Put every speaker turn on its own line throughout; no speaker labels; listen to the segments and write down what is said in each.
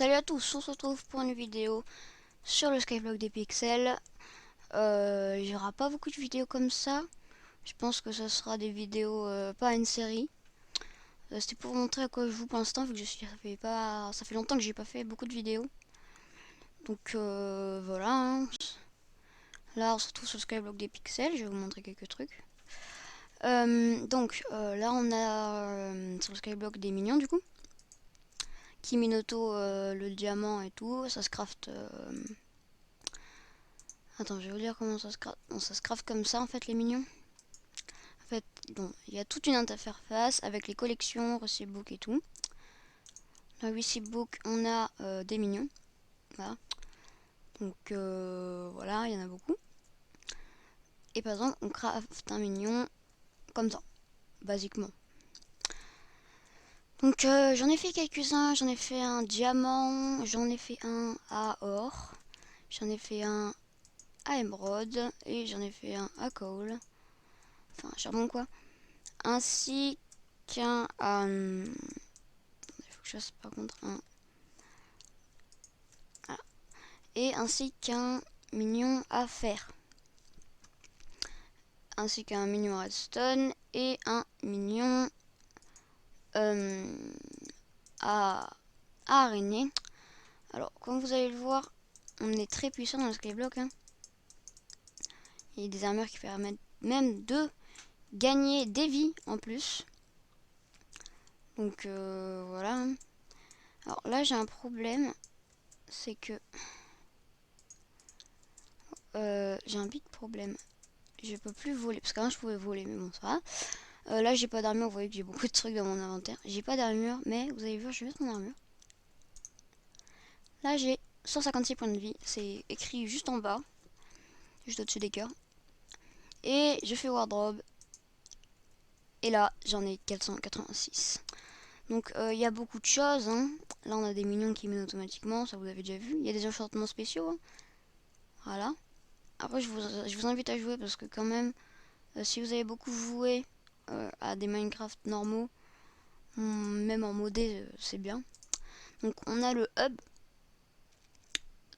Salut à tous, on se retrouve pour une vidéo sur le Skyblock des pixels. Il n'y aura pas beaucoup de vidéos comme ça. Je pense que ce sera des vidéos, pas une série. C'était pour vous montrer à quoi je joue pour l'instant, vu que ça fait longtemps que j'ai pas fait beaucoup de vidéos. Donc voilà, hein. Là on se retrouve sur le Skyblock des pixels, je vais vous montrer quelques trucs. Là on a sur le Skyblock des minions du coup. Kiminoto, le diamant et tout, ça se craft. Attends, je vais vous dire comment ça se craft. Bon, ça se craft comme ça en fait, les minions. En fait, bon, il y a toute une interface avec les collections, recipe book et tout. Dans le recipe book, on a des minions. Voilà. Donc voilà, il y en a beaucoup. Et par exemple, on craft un minion comme ça, basiquement. Donc j'en ai fait quelques-uns, j'en ai fait un diamant, j'en ai fait un à or, j'en ai fait un à émeraude et j'en ai fait un à coal. Enfin, charbon quoi. Ainsi qu'un il faut que je fasse par contre un voilà. Et ainsi qu'un minion à fer, ainsi qu'un minion à redstone et un minion euh, à, araignée. Alors comme vous allez le voir, on est très puissant dans le skyblock, hein. Il y a des armures qui permettent même de gagner des vies en plus. Donc voilà. Alors là j'ai un problème, c'est que j'ai un big problème. Je peux plus voler, parce qu'avant je pouvais voler, mais bon ça va. Là j'ai pas d'armure, vous voyez que j'ai beaucoup de trucs dans mon inventaire. J'ai pas d'armure, mais vous allez voir, je vais mettre mon armure. Là j'ai 156 points de vie, c'est écrit juste en bas, juste au-dessus des cœurs. Et je fais wardrobe, et là j'en ai 486. Donc il y a beaucoup de choses, hein. Là on a des minions qui mènent automatiquement, ça vous avez déjà vu. Il y a des enchantements spéciaux, hein. Voilà. Après je vous invite à jouer, parce que quand même, si vous avez beaucoup joué à des Minecraft normaux, même en modé, c'est bien. Donc on a le hub.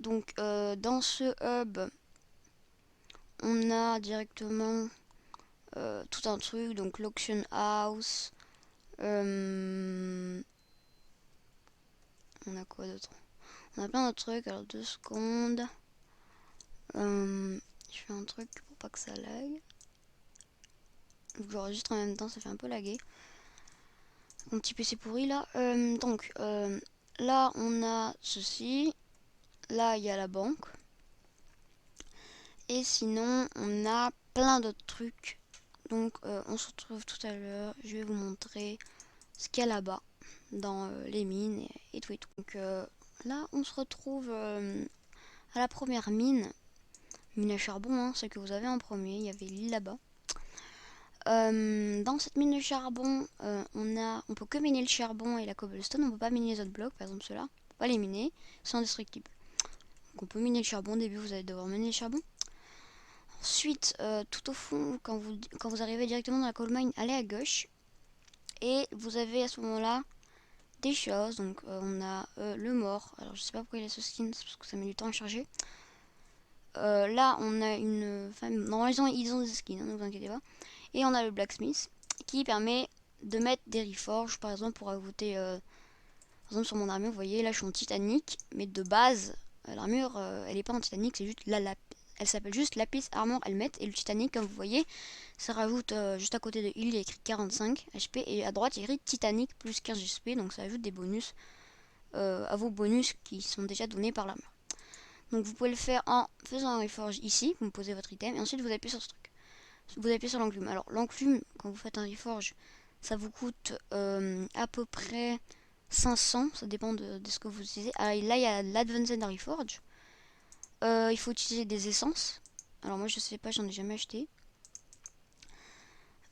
Donc dans ce hub, on a directement tout un truc. Donc l'auction house. On a quoi d'autre? On a plein de trucs. Alors 2 secondes. Je fais un truc pour pas que ça lag. J'enregistre en même temps, ça fait un peu laguer. Mon petit PC pourri là. Là on a ceci. Là il y a la banque. Et sinon on a plein d'autres trucs. Donc on se retrouve tout à l'heure. Je vais vous montrer ce qu'il y a là-bas dans les mines et tout et tout. Donc là on se retrouve à la première mine à charbon, hein, celle que vous avez en premier. Il y avait l'île là-bas. Dans cette mine de charbon, on peut que miner le charbon et la cobblestone. On peut pas miner les autres blocs, par exemple ceux-là. On peut pas les miner, c'est indestructible. Donc on peut miner le charbon. Au début vous allez devoir miner le charbon. Ensuite, tout au fond, quand vous arrivez directement dans la coal mine, allez à gauche. Et vous avez à ce moment-là des choses. Donc on a le mort. Alors je sais pas pourquoi il a ce skin, c'est parce que ça met du temps à charger. Là on a une... Enfin, normalement ils ont des skins, hein, ne vous inquiétez pas. Et on a le blacksmith qui permet de mettre des reforges, par exemple pour ajouter... par exemple sur mon armure, vous voyez là je suis en titanique. Mais de base, l'armure elle est pas en titanique, c'est juste elle s'appelle juste Lapis Armor Helmet. Et le titanique, comme vous voyez, ça rajoute juste à côté de il y a écrit 45 HP. Et à droite il y a écrit Titanic plus 15 HP. Donc ça ajoute des bonus à vos bonus qui sont déjà donnés par l'armure. Donc vous pouvez le faire en faisant un reforge ici. Vous posez votre item et ensuite vous appuyez sur ce truc. Vous appuyez sur l'enclume. Alors l'enclume, quand vous faites un reforge, ça vous coûte à peu près 500. Ça dépend de ce que vous utilisez. Alors là il y a l'Advanced Reforge. Il faut utiliser des essences. Alors moi je sais pas, j'en ai jamais acheté.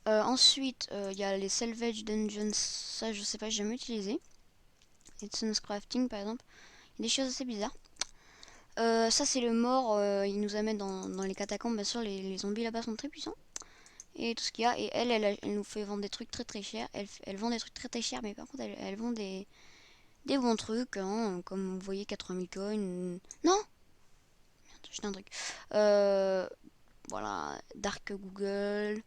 Ensuite il y a les Salvage Dungeons. Ça je sais pas, j'ai jamais utilisé. Et Sun's Crafting par exemple. Il y a des choses assez bizarres. Ça c'est le mort. Il nous amène dans les catacombes. Bien sûr les zombies là-bas sont très puissants. Et tout ce qu'il y a. Et elle nous fait vendre des trucs très très chers. Elle vend des trucs très très chers. Mais par contre elle vend des des bons trucs, hein, comme vous voyez 80 000 coins. Non, j'ai un truc. Voilà, Dark Google,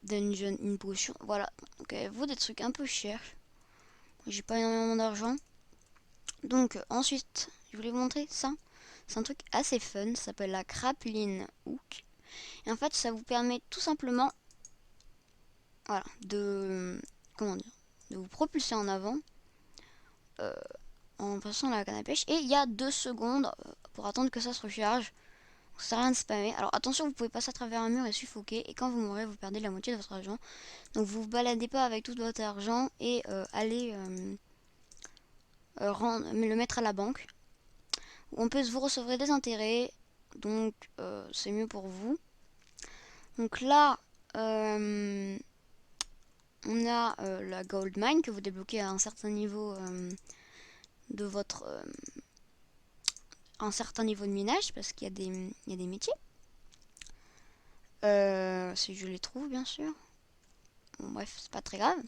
Dungeon in Potion, voilà. Donc vous des trucs un peu chers. J'ai pas énormément d'argent. Donc ensuite, je voulais vous montrer ça. C'est un truc assez fun, ça s'appelle la Grappling Hook. Et en fait, ça vous permet tout simplement, voilà, de, comment dire, de vous propulser en avant en passant la canne à pêche. Et il y a 2 secondes pour attendre que ça se recharge. Donc, ça sert à rien de spammer. Alors attention, vous pouvez passer à travers un mur et suffoquer. Et quand vous mourrez, vous perdez la moitié de votre argent. Donc vous vous baladez pas avec tout votre argent et allez le mettre à la banque. En plus, vous recevrez des intérêts. Donc c'est mieux pour vous. Donc là, on a la gold mine que vous débloquez à un certain niveau de votre un certain niveau de minage, parce qu'il y a des métiers. Si je les trouve, bien sûr. Bon, bref, c'est pas très grave.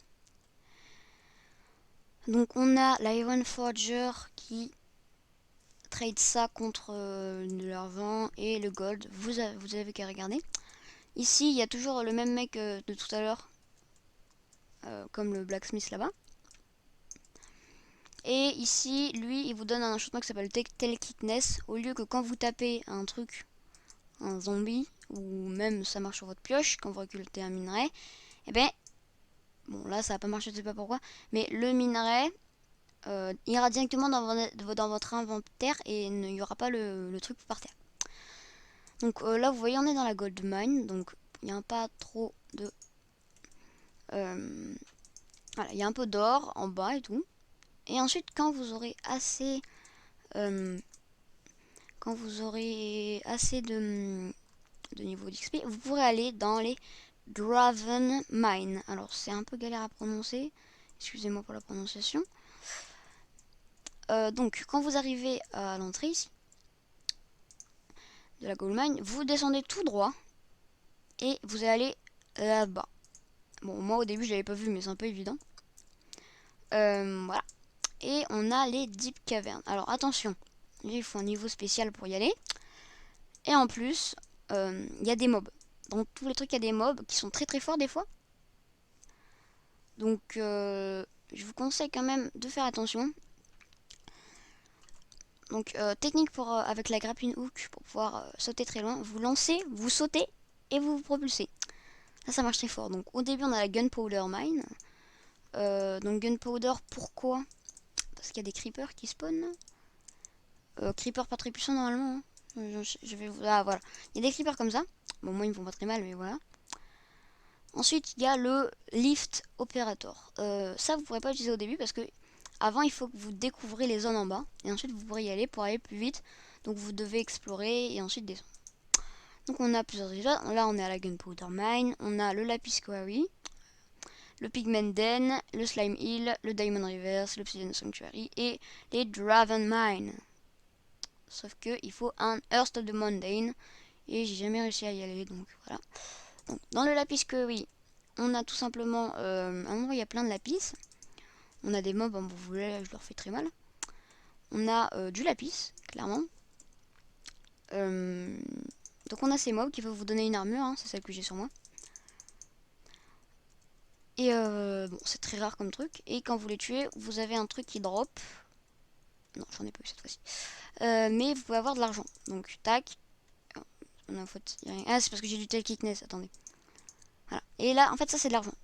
Donc on a l'Iron Forger qui trade ça contre de l'argent et le gold. Vous avez qu'à regarder. Ici, il y a toujours le même mec de tout à l'heure, comme le blacksmith là-bas. Et ici, lui, il vous donne un enchantement qui s'appelle Telekickness. Au lieu que quand vous tapez un truc, un zombie, ou même ça marche sur votre pioche, quand vous récoltez un minerai, et ben, bon là ça va pas marcher, je sais pas pourquoi, mais le minerai ira directement dans votre inventaire et il n'y aura pas le truc par terre. Donc là vous voyez on est dans la gold mine, donc il n'y a pas trop de... voilà, il y a un peu d'or en bas et tout. Et ensuite quand vous aurez assez... quand vous aurez assez de niveau d'XP, vous pourrez aller dans les Draven Mine. Alors c'est un peu galère à prononcer, excusez-moi pour la prononciation. Donc quand vous arrivez à l'entrée ici de la gold mine, vous descendez tout droit et vous allez aller là-bas. Bon, moi au début je l'avais pas vu, mais c'est un peu évident. Voilà. Et on a les Deep Caverns. Alors attention, il faut un niveau spécial pour y aller. Et en plus, il y a des mobs. Dans tous les trucs, il y a des mobs qui sont très très forts des fois. Donc je vous conseille quand même de faire attention. Donc technique pour avec la grappling hook pour pouvoir sauter très loin. Vous lancez, vous sautez et vous vous propulsez. Ça marche très fort. Donc au début on a la gunpowder mine. Donc gunpowder, pourquoi? Parce qu'il y a des creepers qui spawnent. Creepers pas très puissants normalement. Hein. Je vais ah, voilà. Il y a des creepers comme ça. Bon moi ils me font pas très mal mais voilà. Ensuite il y a le lift operator. Ça vous pourrez pas utiliser au début parce que avant il faut que vous découvrez les zones en bas et ensuite vous pourrez y aller pour aller plus vite. Donc vous devez explorer et ensuite descendre. Donc on a plusieurs épisodes. Là on est à la gunpowder mine, on a le lapis quarry, le pigment den, le slime hill, le diamond reverse, l'obsidian sanctuary et les draven mine. Sauf que il faut un Hearst of the Mundane et j'ai jamais réussi à y aller donc voilà. Donc, dans le lapis quarry, on a tout simplement un endroit où il y a plein de lapis. On a des mobs, hein, vous voulez, je leur fais très mal. On a du lapis, clairement. Donc on a ces mobs qui peuvent vous donner une armure, hein, c'est celle que j'ai sur moi. Et bon, c'est très rare comme truc. Et quand vous les tuez, vous avez un truc qui drop. Non, j'en ai pas eu cette fois-ci. Mais vous pouvez avoir de l'argent. Donc, tac. On a faute. Ah, c'est parce que j'ai du Telekickness, attendez. Voilà. Et là, en fait, ça c'est de l'argent.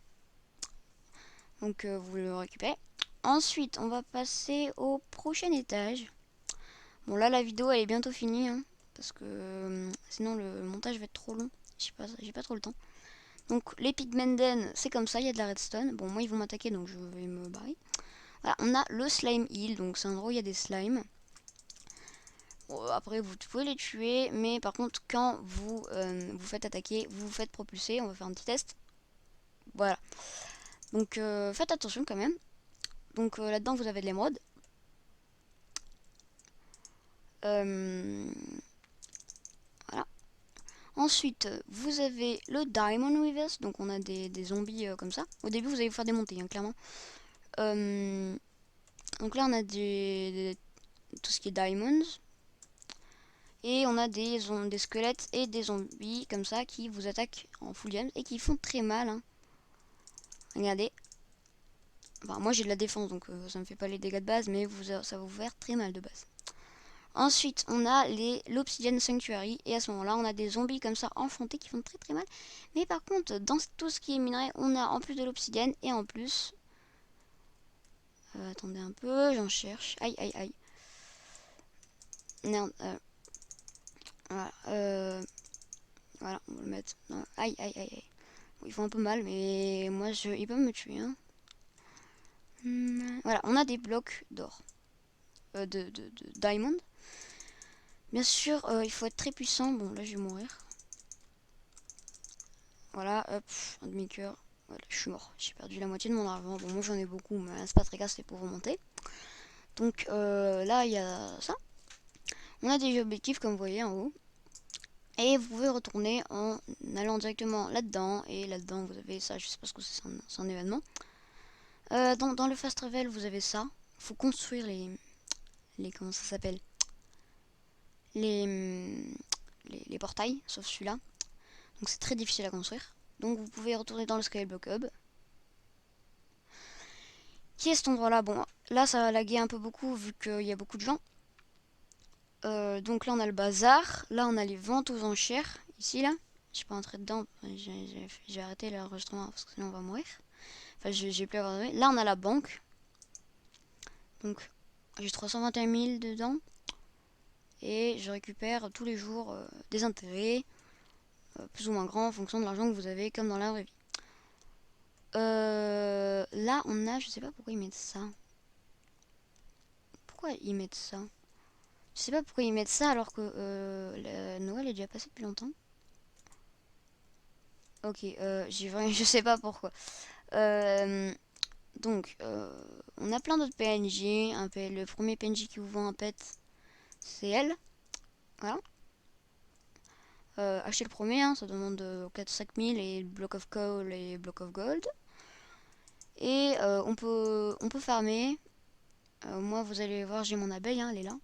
Donc, vous le récupérez. Ensuite, on va passer au prochain étage. Bon, là, la vidéo, elle est bientôt finie. Hein, parce que sinon, le montage va être trop long. J'ai pas trop le temps. Donc, les pigmenten, c'est comme ça, il y a de la redstone. Bon, moi, ils vont m'attaquer, donc je vais me barrer. Voilà, on a le slime hill, donc c'est un endroit où il y a des slimes. Bon, après, vous pouvez les tuer, mais par contre, quand vous vous faites attaquer, vous vous faites propulser. On va faire un petit test. Voilà. Donc, faites attention quand même. Donc, là-dedans, vous avez de l'émeraude. Voilà. Ensuite, vous avez le Diamond Weavers. Donc, on a des zombies comme ça. Au début, vous allez vous faire démonter, hein, clairement. Donc là on a tout ce qui est diamonds. Et on a des squelettes et des zombies comme ça qui vous attaquent en full diamond et qui font très mal. Hein. Regardez. Enfin, moi j'ai de la défense donc ça me fait pas les dégâts de base, mais ça va vous faire très mal de base. Ensuite, on a l'Obsidian Sanctuary. Et à ce moment-là, on a des zombies comme ça enchantés qui font très très mal. Mais par contre, dans tout ce qui est minerai, on a en plus de l'obsidienne et en plus... attendez un peu, j'en cherche. Aïe, aïe, aïe. Merde. Voilà. Voilà, on va le mettre. Non, aïe, aïe, aïe, aïe. Bon, ils font un peu mal, mais moi, ils peuvent me tuer. Hein. Voilà, on a des blocs d'or. De diamond. Bien sûr, il faut être très puissant. Bon, là, je vais mourir. Voilà, hop, un demi-cœur. Voilà, je suis mort. J'ai perdu la moitié de mon argent. Bon, moi, j'en ai beaucoup, mais c'est pas très grave, c'est pour remonter. Donc, là, il y a ça. On a des objectifs, comme vous voyez, en haut. Et vous pouvez retourner en allant directement là-dedans. Et là-dedans, vous avez ça. Je sais pas ce que c'est un événement. Dans le fast travel, vous avez ça. Il faut construire les comment ça s'appelle les portails, sauf celui-là. Donc c'est très difficile à construire. Donc vous pouvez retourner dans le Skyblock Hub. Qui est cet endroit-là? Bon, là ça va laguer un peu beaucoup vu qu'il y a beaucoup de gens. Donc là on a le bazar. Là on a les ventes aux enchères. Ici là. Je suis pas entré dedans. J'ai arrêté l'enregistrement parce que sinon on va mourir. Enfin j'ai plus à avoir de... Là on a la banque. Donc j'ai 321 000 dedans. Et je récupère tous les jours des intérêts. Plus ou moins grands en fonction de l'argent que vous avez comme dans la vraie vie. Là on a... Je sais pas pourquoi ils mettent ça. Pourquoi ils mettent ça? Je sais pas pourquoi ils mettent ça alors que Noël est déjà passé depuis longtemps. Ok, je sais pas pourquoi. Donc, on a plein d'autres PNJ. Le premier PNJ qui vous vend un pet, c'est elle. Voilà. Achetez le premier, hein, ça demande 4-5 000 et Block of Coal et Block of Gold. Et on peut farmer. Moi, vous allez voir, j'ai mon abeille, hein, elle est là.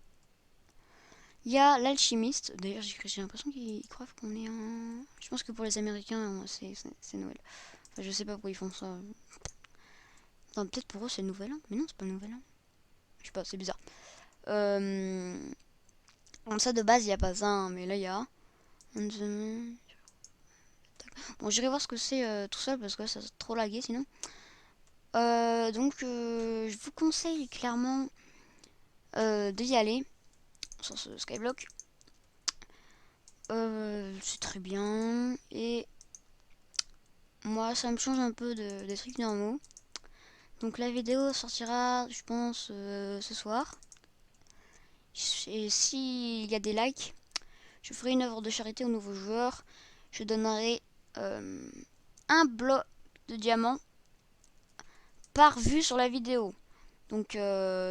Il y a l'alchimiste. D'ailleurs, j'ai l'impression qu'ils croient qu'on est en... Je pense que pour les Américains, c'est Noël. Enfin, je sais pas pourquoi ils font ça. Peut-être pour eux, c'est le nouvel an. Mais non, c'est pas le nouvel an. Je sais pas, c'est bizarre. Comme ça, de base, il n'y a pas ça. Hein, mais là, il y a... Bon, j'irai voir ce que c'est tout seul parce que ça c'est trop lagué sinon. Donc, je vous conseille clairement d'y aller sur ce Skyblock. C'est très bien. Et moi, ça me change un peu des trucs normaux. Donc, la vidéo sortira, je pense, ce soir. Et s'il y a des likes, je ferai une œuvre de charité aux nouveaux joueurs. Je donnerai un bloc de diamant par vue sur la vidéo. Donc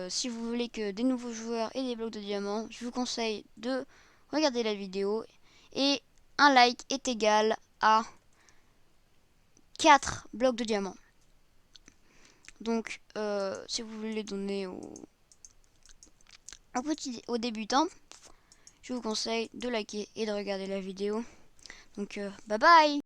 si vous voulez que des nouveaux joueurs aient des blocs de diamant, je vous conseille de regarder la vidéo. Et un like est égal à 4 blocs de diamant. Donc si vous voulez donner aux débutants, je vous conseille de liker et de regarder la vidéo. Donc bye bye.